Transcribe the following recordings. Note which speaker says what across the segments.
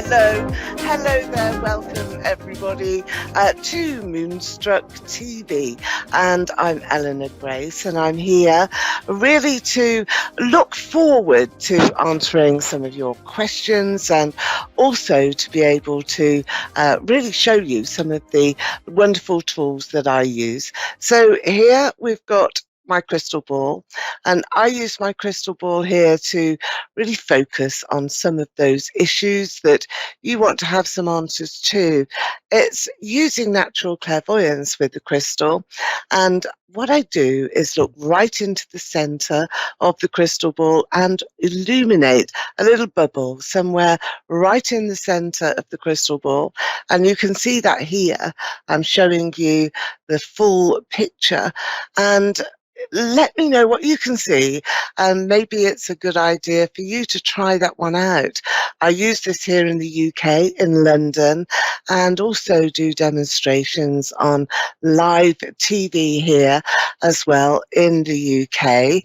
Speaker 1: Hello there, welcome everybody to Moonstruck TV, and I'm Eleanor Grace, and I'm here really to look forward to answering some of your questions and also to be able to really show you some of the wonderful tools that I use. So here we've got my crystal ball, and I use my crystal ball here to really focus on some of those issues that you want to have some answers to. It's using natural clairvoyance with the crystal, and what I do is look right into the center of the crystal ball and illuminate a little bubble somewhere right in the center of the crystal ball, and you can see that here. I'm showing you the full picture, and let me know what you can see, and maybe it's a good idea for you to try that one out. I use this here in the UK, in London, and also do demonstrations on live TV here as well in the UK.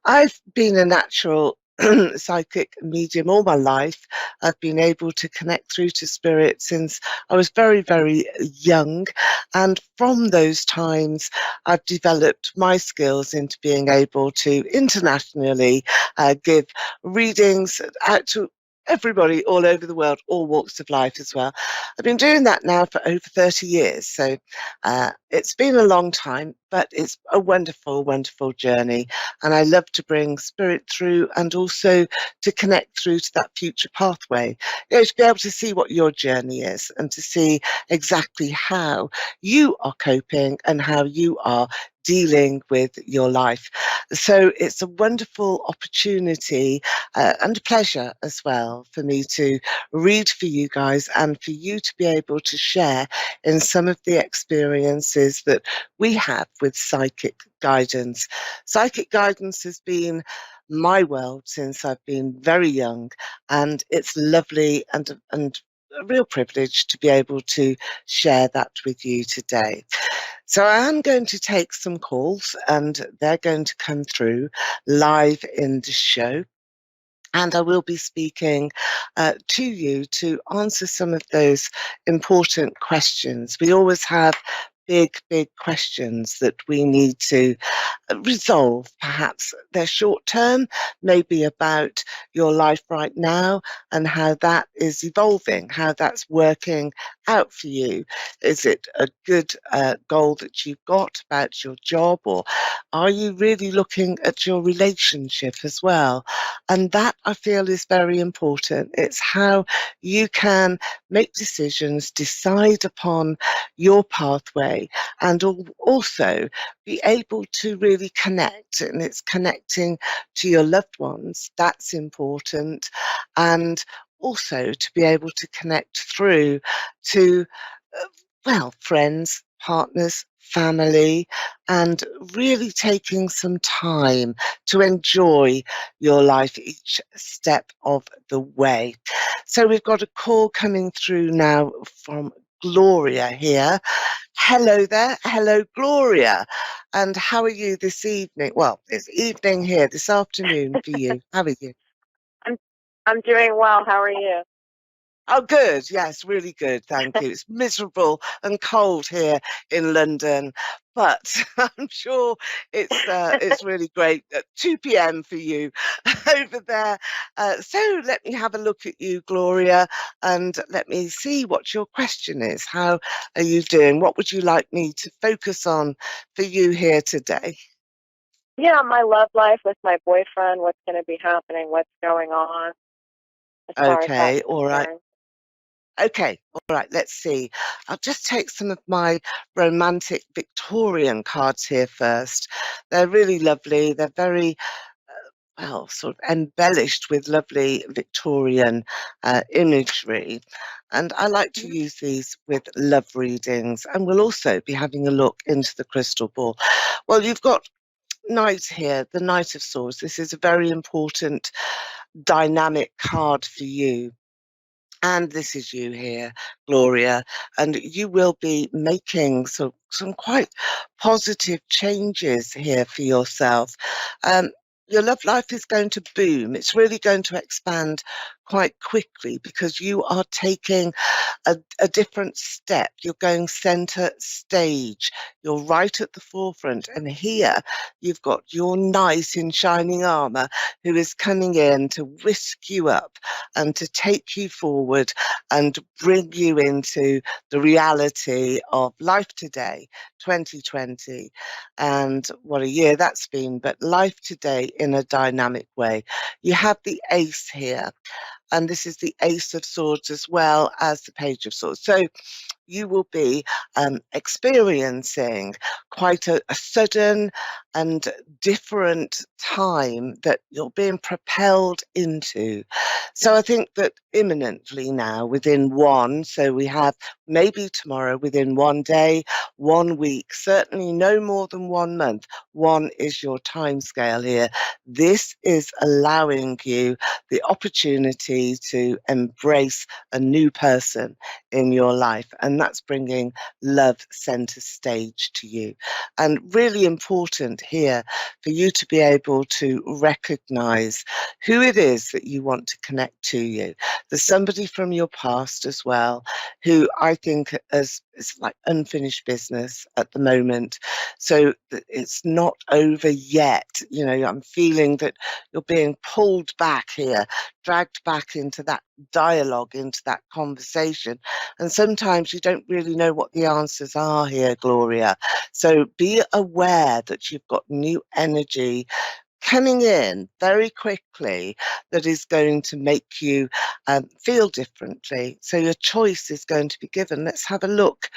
Speaker 1: I've been a natural psychic medium all my life. I've been able to connect through to spirit since I was very, very young. And from those times, I've developed my skills into being able to internationally give readings out to everybody all over the world, all walks of life as well. I've been doing that now for over 30 years. So it's been a long time, but it's a wonderful, wonderful journey. And I love to bring spirit through and also to connect through to that future pathway. You know, to be able to see what your journey is and to see exactly how you are coping and how you are dealing with your life. So it's a wonderful opportunity and a pleasure as well for me to read for you guys and for you to be able to share in some of the experiences that we have with psychic guidance. Psychic guidance has been my world since I've been very young, and it's lovely and a real privilege to be able to share that with you today. So I am going to take some calls, and they're going to come through live in the show. And I will be speaking to you to answer some of those important questions. We always have big, big questions that we need to resolve. Perhaps they're short term, maybe about your life right now and how that is evolving, how that's working out for you. Is it a good goal that you've got about your job, or are you really looking at your relationship as well? And that, I feel, is very important. It's how you can make decisions, decide upon your pathway, and also be able to really connect. And it's connecting to your loved ones. That's important. And also to be able to connect through to, well, friends, partners, family, and really taking some time to enjoy your life each step of the way. So we've got a call coming through now from Gloria here. Hello there. Hello, Gloria. And how are you this evening? Well, it's evening here, this afternoon for you. How are you?
Speaker 2: I'm I'm doing well. How are you?
Speaker 1: Oh, good. Yes, really good. Thank you. It's miserable and cold here in London, but I'm sure it's really great at 2 p.m. for you over there. So let me have a look at you, Gloria, and let me see what your question is. How are you doing? What would you like me to focus on for you here today?
Speaker 2: Yeah, my love life with my boyfriend, what's going to be happening, what's going on as far as that's
Speaker 1: Okay, all right.
Speaker 2: concerned.
Speaker 1: Okay, all right, let's see. I'll just take some of my romantic Victorian cards here first. They're really lovely. They're very, well, sort of embellished with lovely Victorian imagery. And I like to
Speaker 2: Mhm.
Speaker 1: use these with love readings. And we'll also be having a look into the crystal ball. Well, you've got Knight here, the Knight of Swords. This is a very important dynamic card for you. And this is you here, Gloria, and you will be making some quite positive changes here for yourself. Um, your love life is going to boom. It's really going to expand quite quickly because you are taking a different step. You're going center stage. You're right at the forefront. And here you've got your knight in shining armor who is coming in to whisk you up and to take you forward and bring you into the reality of life today, 2020. And what a year that's been, but life today in a dynamic way. You have the ace here, and this is the Ace of Swords as well as the Page of Swords. So you will be experiencing quite a sudden and different time that you're being propelled into. So I think that imminently now, within one, so we have maybe tomorrow, within one day, 1 week, certainly no more than 1 month. One is your time scale here. This is allowing you the opportunity to embrace a new person in your life, and that's bringing love center stage to you. And really important here for you to be able to recognize who it is that you want to connect to you. There's somebody from your past as well who I think is like unfinished business at the moment, so it's not over yet. You know, I'm feeling that you're being pulled back here, dragged back into that dialogue, into that conversation. And sometimes you don't really know what the answers are here, Gloria. So be aware that you've got new energy coming in very quickly that is going to make you feel differently. So your choice is going to be given. Let's have a look.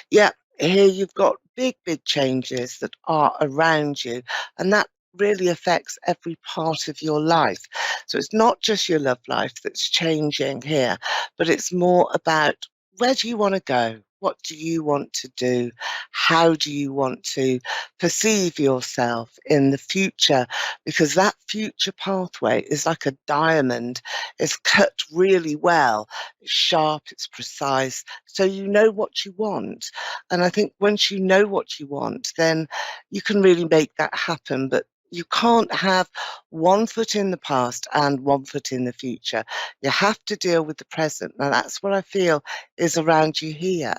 Speaker 1: Yeah, here you've got big, big changes that are around you, and that really affects every part of your life. So it's not just your love life that's changing here, but it's more about where do you want to go? What do you want to do? How do you want to perceive yourself in the future? Because that future pathway is like a diamond. It's cut really well. It's sharp, it's precise. So you know what you want. And I think once you know what you want, then you can really make that happen. But you can't have 1 foot in the past and 1 foot in the future. You have to deal with the present. Now, that's what I feel is around you here.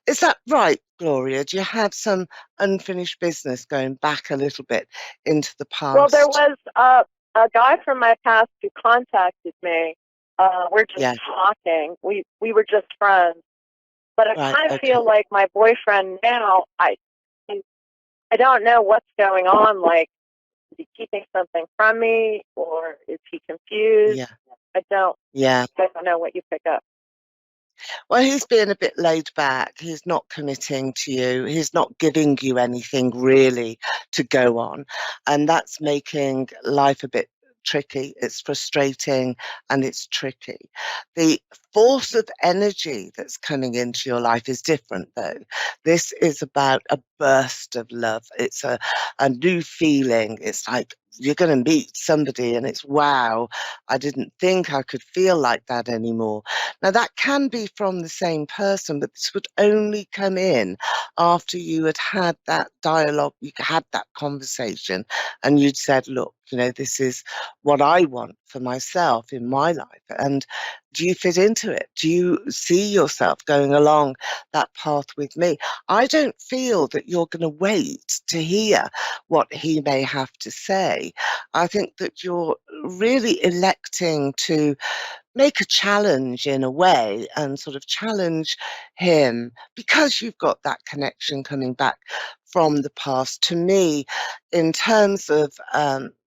Speaker 1: Is that right, Gloria? Do you have some unfinished business going back a little bit into the
Speaker 2: Well, there
Speaker 1: past?
Speaker 2: was a guy from my past who contacted me. We're just
Speaker 1: Yeah,
Speaker 2: talking. We were just friends. But I
Speaker 1: right,
Speaker 2: kind of
Speaker 1: okay.
Speaker 2: feel like my boyfriend now. I don't know what's going on. Like, is he keeping something from me, or is he confused?
Speaker 1: Yeah,
Speaker 2: I don't.
Speaker 1: yeah.
Speaker 2: I don't know what you pick up.
Speaker 1: Well, he's being a bit laid back. He's not committing to you. He's not giving you anything really to go on. And that's making life a bit tricky. It's frustrating and it's tricky. The force of energy that's coming into your life is different, though. This is about a burst of love. It's a new feeling. It's like you're going to meet somebody and it's wow, I didn't think I could feel like that anymore. Now, that can be from the same person, but this would only come in after you had had that dialogue, you had that conversation, and you'd said, look, you know, this is what I want for myself in my life. And do you fit into it? Do you see yourself going along that path with me? I don't feel that you're going to wait to hear what he may have to say. I think that you're really electing to make a challenge in a way and sort of challenge him because you've got that connection coming back from the past. To me, in terms of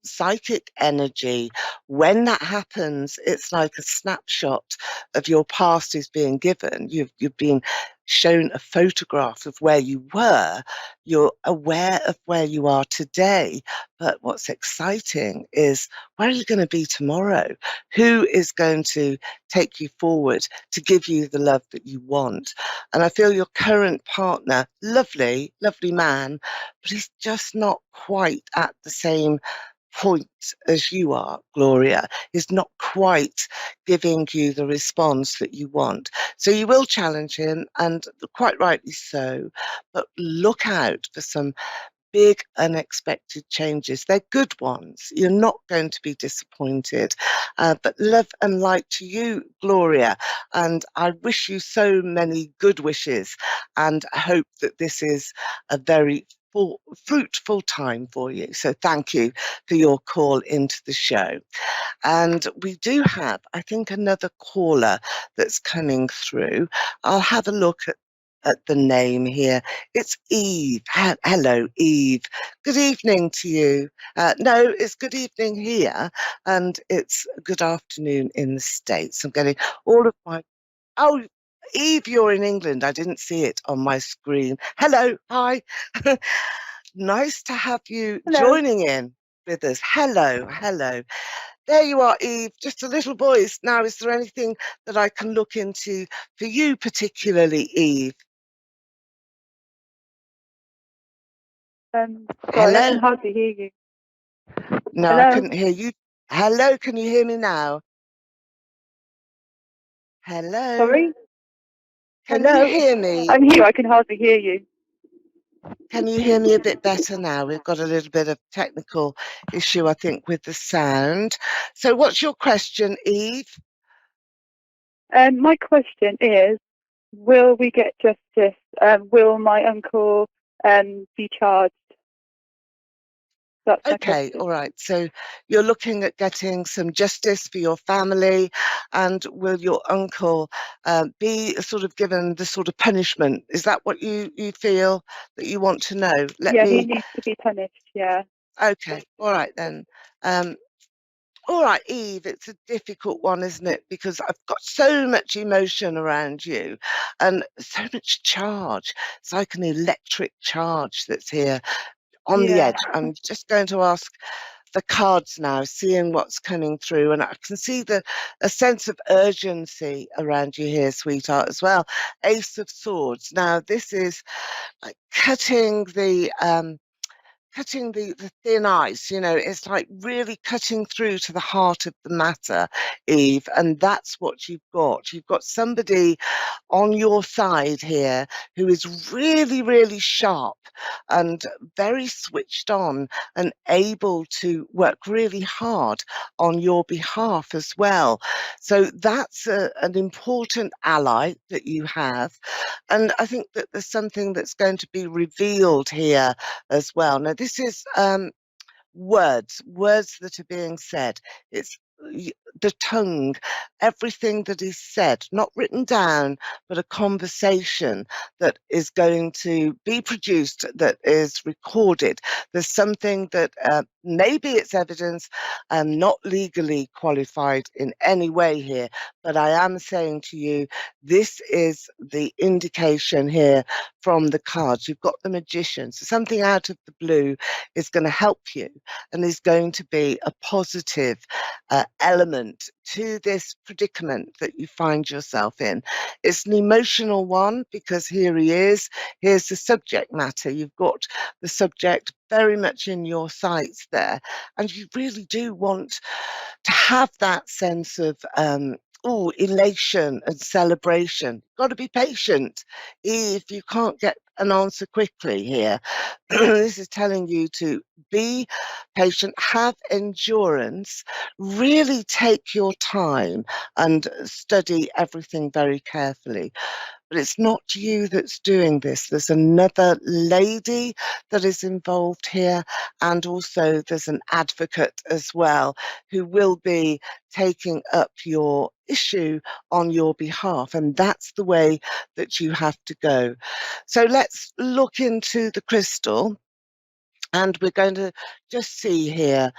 Speaker 1: psychic energy, when that happens, it's like a snapshot of your past is being given. You've been shown a photograph of where you were. You're aware of where you are today. But what's exciting is where are you going to be tomorrow? Who is going to take you forward to give you the love that you want? And I feel your current partner, lovely, lovely man, but he's just not quite at the same point as you are, Gloria, is not quite giving you the response that you want. So you will challenge him, and quite rightly so, but look out for some big unexpected changes. They're good ones. You're not going to be disappointed. But love and light to you, Gloria. And I wish you so many good wishes, and I hope that this is a very fruitful time for you. So thank you for your call into the show. And we do have, I think, another caller that's coming through. I'll have a look at the name here. It's Eve. Hello, Eve. Good evening to you. No, it's good evening here, and it's good afternoon in the States. I'm getting all of my. Oh, Eve, you're in England. I didn't see it on my screen. Hello, hi. Nice to have you
Speaker 2: Hello.
Speaker 1: joining in with us. Hello, hello. There you are, Eve, just a little voice. Now, is there anything that I can look into for you particularly, Eve?
Speaker 2: Sorry, I can
Speaker 1: Hello?
Speaker 2: hardly hear you.
Speaker 1: No, I
Speaker 2: Hello?
Speaker 1: couldn't hear you. Hello, can you hear me now? Hello?
Speaker 2: Sorry?
Speaker 1: Can you
Speaker 2: Hello?
Speaker 1: hear me?
Speaker 2: I'm here, I can hardly hear you.
Speaker 1: Can you hear me a bit better now? We've got a little bit of technical issue, I think, with the sound. So what's your question, Eve?
Speaker 2: My question is, will we get justice? Will my uncle be charged? That's my
Speaker 1: Okay,
Speaker 2: question.
Speaker 1: all right. So you're looking at getting some justice for your family, and will your uncle be sort of given the sort of punishment? Is that what you feel that you want to know? Let
Speaker 2: Yeah, he
Speaker 1: me.
Speaker 2: needs to be punished, yeah.
Speaker 1: Okay, all right then. Um, all right, Eve, it's a difficult one, isn't it? Because I've got so much emotion around you and so much charge. It's like an electric charge that's here on the
Speaker 2: Yeah.
Speaker 1: edge. I'm just going to ask the cards now, seeing what's coming through, and I can see a sense of urgency around you here, sweetheart, as well. Ace of Swords. Now, this is like cutting the thin ice, it's like really cutting through to the heart of the matter, Eve, and that's what you've got. You've got somebody on your side here who is really, really sharp and very switched on and able to work really hard on your behalf as well. So that's an important ally that you have. And I think that there's something that's going to be revealed here as well. Now, this is words that are being said. It's the tongue, everything that is said, not written down, but a conversation that is going to be produced, that is recorded. There's something that maybe it's evidence, not legally qualified in any way here, but I am saying to you, this is the indication here from the cards. You've got the magician, so something out of the blue is going to help you and is going to be a positive element to this predicament that you find yourself in. It's an emotional one because here he is. Here's the subject matter. You've got the subject very much in your sights there, and you really do want to have that sense of elation and celebration. Got to be patient if you can't get an answer quickly here. This is telling you to be patient, have endurance, really take your time and study everything very carefully. But it's not you that's doing this. There's another lady that is involved here, and also there's an advocate as well who will be taking up your issue on your behalf. And that's the way that you have to go. So let's look into the crystal, and we're going to just see here.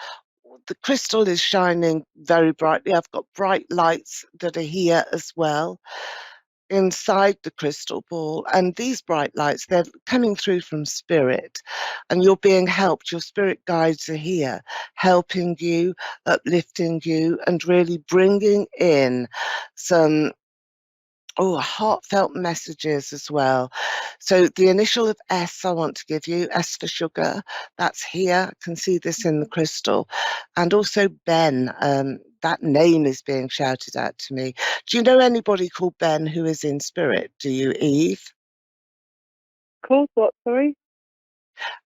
Speaker 1: The crystal is shining very brightly. I've got bright lights that are here as well inside the crystal ball, and these bright lights, they're coming through from spirit, and you're being helped. Your spirit guides are here helping you, uplifting you, and really bringing in some heartfelt messages as well. So the initial of S I want to give you, S for sugar, that's here. I can see this in the crystal. And also Ben, that name is being shouted out to me. Do you know anybody called Ben who is in spirit? Do you, Eve?
Speaker 2: Called what, sorry?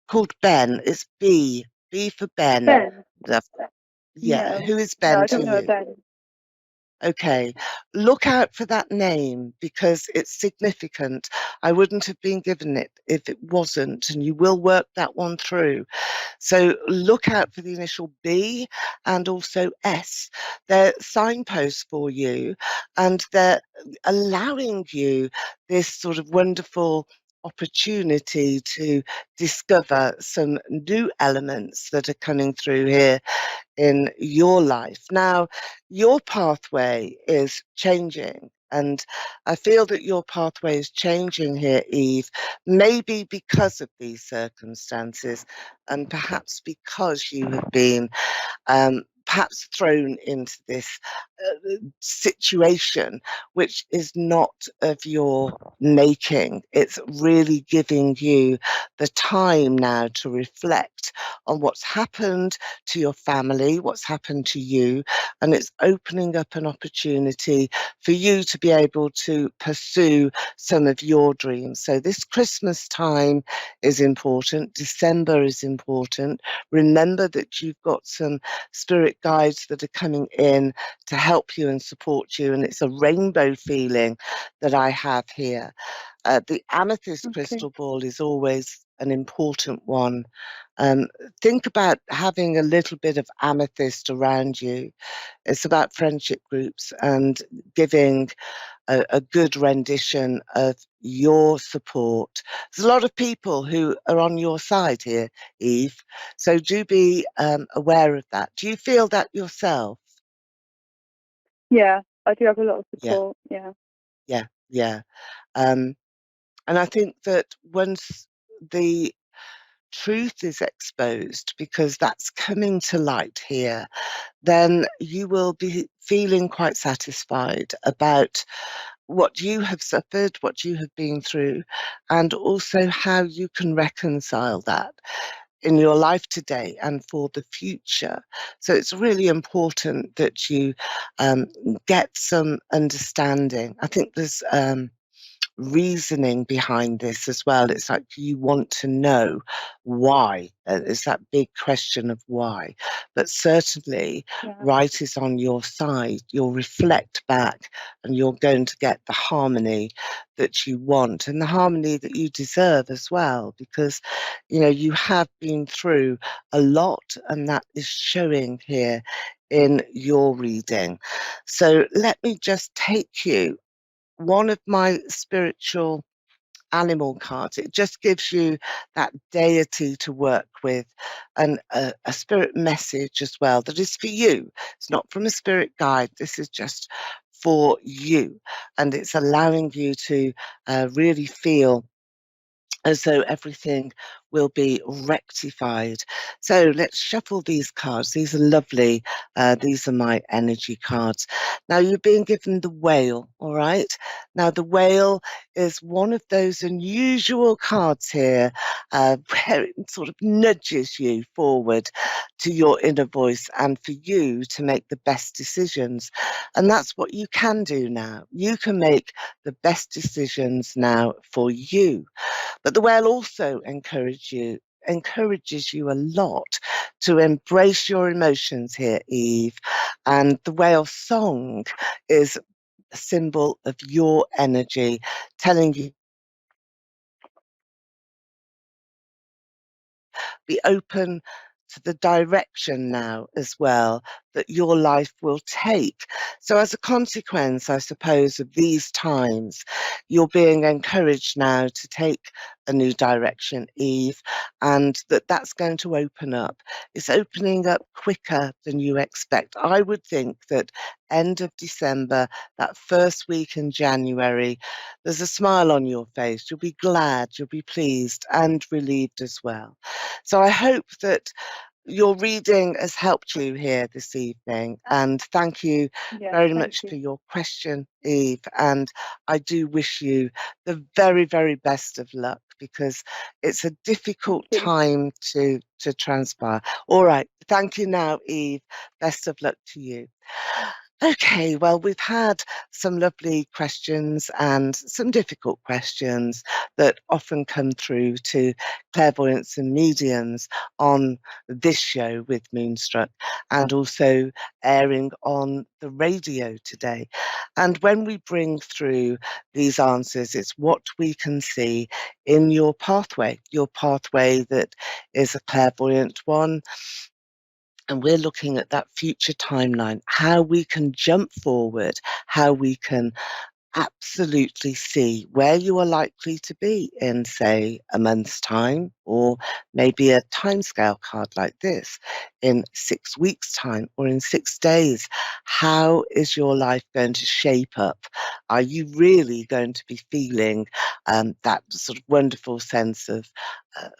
Speaker 1: called Ben. It's B. B for Ben.
Speaker 3: Ben.
Speaker 1: The- Yeah.
Speaker 3: No.
Speaker 1: Who is
Speaker 3: No,
Speaker 1: Ben
Speaker 3: I
Speaker 1: to
Speaker 3: don't know a
Speaker 1: you?
Speaker 3: Ben.
Speaker 1: Okay, look out for that name because it's significant. I wouldn't have been given it if it wasn't, and you will work that one through. So look out for the initial B and also S. They're signposts for you, and they're allowing you this sort of wonderful opportunity to discover some new elements that are coming through here in your life. Now, your pathway is changing. And I feel that your pathway is changing here, Eve, maybe because of these circumstances, and perhaps because you have been perhaps thrown into this situation which is not of your making. It's really giving you the time now to reflect on what's happened to your family, what's happened to you, and it's opening up an opportunity for you to be able to pursue some of your dreams. So this Christmas time is important. December is important. Remember that you've got some spirit guides that are coming in to help you and support you, and it's a rainbow feeling that I have here. The amethyst
Speaker 3: Okay.
Speaker 1: crystal ball is always an important one. Um, think about having a little bit of amethyst around you. It's about friendship groups and giving a good rendition of your support. There's a lot of people who are on your side here, Eve. So do be aware of that. Do you feel that yourself?
Speaker 3: Yeah, I do have a lot of
Speaker 1: Yeah,
Speaker 3: support. Yeah.
Speaker 1: yeah, yeah. Um, and I think that once the truth is exposed, because that's coming to light here, then you will be feeling quite satisfied about what you have suffered, what you have been through, and also how you can reconcile that in your life today and for the future. So it's really important that you um, get some understanding. I think there's reasoning behind this as well. It's like you want to know why. It's that big question of why. But certainly,
Speaker 3: Yeah.
Speaker 1: right is on your side. You'll reflect back and you're going to get the harmony that you want and the harmony that you deserve as well, because, you know, you have been through a lot and that is showing here in your reading. So let me just take you one of my spiritual animal cards. It just gives you that deity to work with and a spirit message as well that is for you. It's not from a spirit guide. This is just for you. And it's allowing you to really feel as though everything will be rectified. So let's shuffle these cards. These are lovely. These are my energy cards. Now you're being given the whale, all right? Now the whale is one of those unusual cards here where it sort of nudges you forward to your inner voice and for you to make the best decisions. And that's what you can do now. You can make the best decisions now for you. But the whale also encourages you a lot to embrace your emotions here, Eve. And the whale song is a symbol of your energy, telling you be open to the direction now as well that your life will take. So, as a consequence, I suppose, of these times, you're being encouraged now to take a new direction, Eve, and that's going to open up. It's opening up quicker than you expect. I would think that end of December, that first week in January, there's a smile on your face. You'll be glad, you'll be pleased and relieved as well. So I hope that your reading has helped you here this evening. And thank you
Speaker 3: Yeah.
Speaker 1: very
Speaker 3: Thank
Speaker 1: much
Speaker 3: you.
Speaker 1: for your question, Eve. And I do wish you the very, very best of luck because it's a
Speaker 3: Thank
Speaker 1: difficult
Speaker 3: you.
Speaker 1: time to transpire. All right. Thank you now, Eve. Best of luck to you. Okay, well, we've had some lovely questions and some difficult questions that often come through to clairvoyants and mediums on this show with Moonstruck, and also airing on the radio today. And when we bring through these answers, it's what we can see in your pathway that is a clairvoyant one. And we're looking at that future timeline, how we can jump forward, how we can absolutely see where you are likely to be in, say, a month's time, or maybe a timescale card like this in 6 weeks' time or in 6 days. How is your life going to shape up? Are you really going to be feeling that sort of wonderful sense of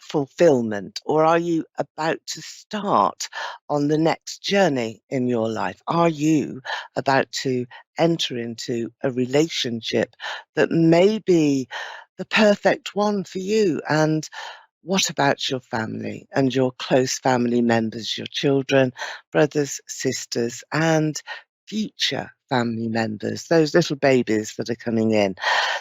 Speaker 1: fulfillment, or are you about to start on the next journey in your life? Are you about to enter into a relationship that may be the perfect one for you? And what about your family and your close family members, your children, brothers, sisters, and future family members, those little babies that are coming in?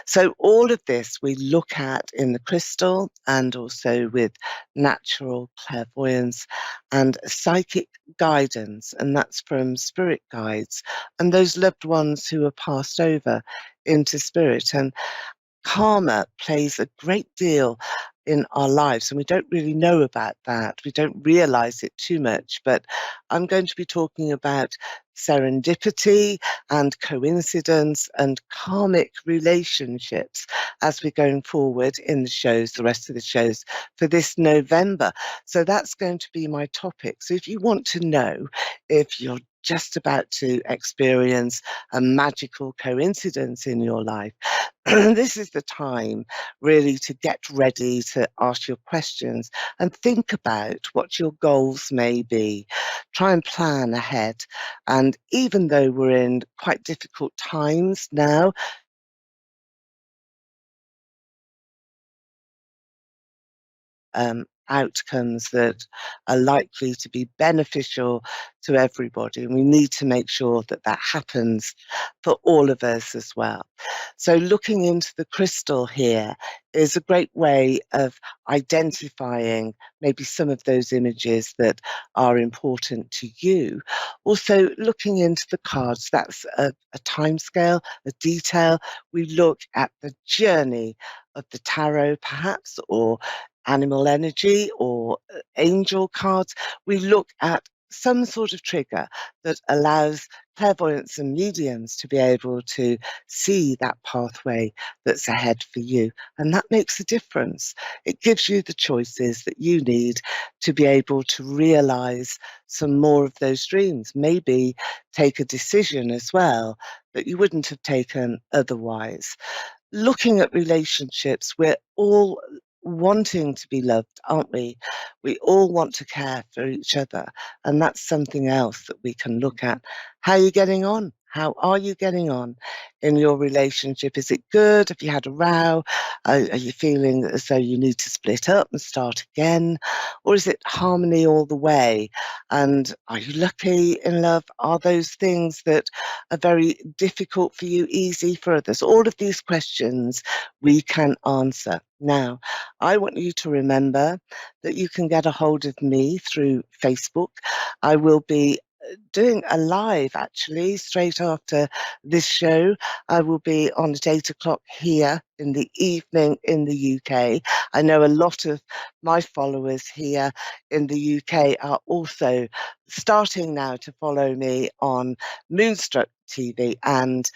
Speaker 1: So all of this we look at in the crystal, and also with natural clairvoyance and psychic guidance, and that's from spirit guides and those loved ones who are passed over into spirit. And karma plays a great deal in our lives, and we don't really know about that. We don't realize it too much, but I'm going to be talking about serendipity and coincidence and karmic relationships as we're going forward in the shows, the rest of the shows for this November. So that's going to be my topic. So if you want to know if you're just about to experience a magical coincidence in your life, this is the time really to get ready to ask your questions and think about what your goals may be. Try and plan ahead. And even though we're in quite difficult times now, outcomes that are likely to be beneficial to everybody. And we need to make sure that that happens for all of us as well. So looking into the crystal here is a great way of identifying maybe some of those images that are important to you. Also looking into the cards, that's a time scale, a detail. We look at the journey of the tarot perhaps, or animal energy, or angel cards. We look at some sort of trigger that allows clairvoyants and mediums to be able to see that pathway that's ahead for you. And that makes a difference. It gives you the choices that you need to be able to realize some more of those dreams. Maybe take a decision as well that you wouldn't have taken otherwise. Looking at relationships, we're all wanting to be loved, aren't we? We all want to care for each other. And that's something else that we can look at. How are you getting on? How are you getting on in your relationship? Is it good? Have you had a row? Are you feeling as though you need to split up and start again? Or is it harmony all the way? And are you lucky in love? Are those things that are very difficult for you easy for others? All of these questions we can answer. Now, I want you to remember that you can get a hold of me through Facebook. I will be doing a live actually straight after this show. I will be on at 8 o'clock here in the evening in the UK. I know a lot of my followers here in the UK are also starting now to follow me on Moonstruck TV and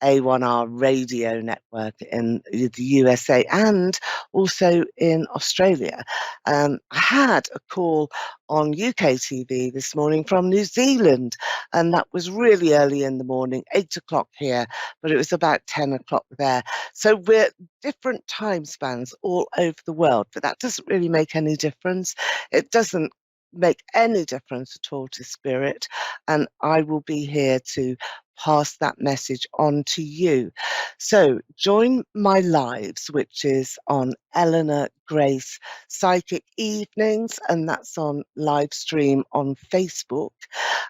Speaker 1: A1R radio network in the USA and also in Australia. I had a call on UK TV this morning from New Zealand, and that was really early in the morning, 8 o'clock here, but it was about 10 o'clock there. So we're different time spans all over the world, but that doesn't really make any difference. It doesn't make any difference at all to spirit, and I will be here to pass that message on to you. So join my lives, which is on Eleanor Grace Psychic Evenings, and that's on live stream on Facebook.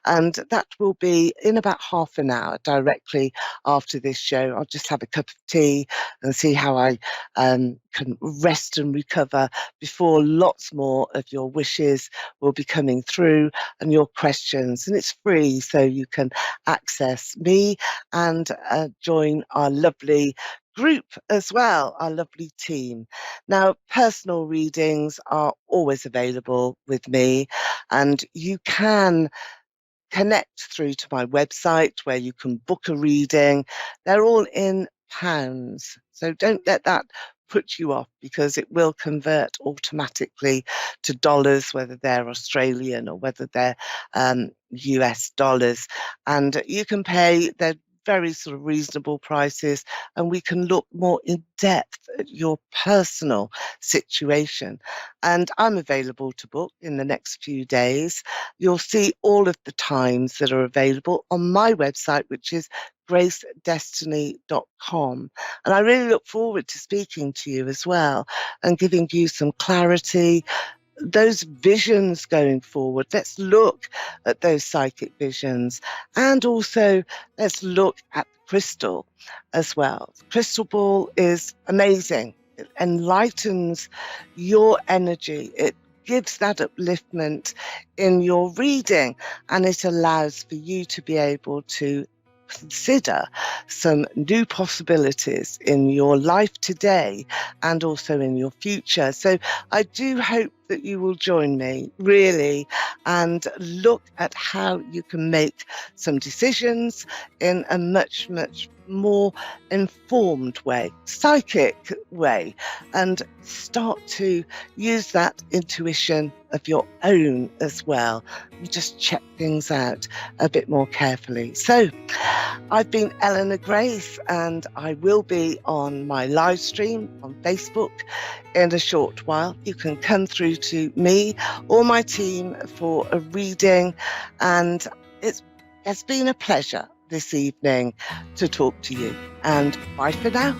Speaker 1: And that will be in about half an hour directly after this show. I'll just have a cup of tea and see how I can rest and recover before lots more of your wishes will be coming through and your questions. And it's free, so you can access me and join our lovely group as well, our lovely team. Now, personal readings are always available with me, and you can connect through to my website where you can book a reading. They're all in pounds, so don't let that put you off, because it will convert automatically to dollars, whether they're Australian or whether they're US dollars. And you can pay their very sort of reasonable prices, and we can look more in depth at your personal situation. And I'm available to book in the next few days. You'll see all of the times that are available on my website, which is gracedestiny.com. And I really look forward to speaking to you as well and giving you some clarity, those visions going forward. Let's look at those psychic visions, and also let's look at the crystal as well. The crystal ball is amazing. It enlightens your energy. It gives that upliftment in your reading, and it allows for you to be able to consider some new possibilities in your life today and also in your future. So I do hope that you will join me, really, and look at how you can make some decisions in a much, much more informed way, psychic way, and start to use that intuition of your own as well. You just check things out a bit more carefully. So I've been Eleanor Grace, and I will be on my live stream on Facebook in a short while. You can come through to me or my team for a reading, and it's been a pleasure this evening to talk to you. And bye for now.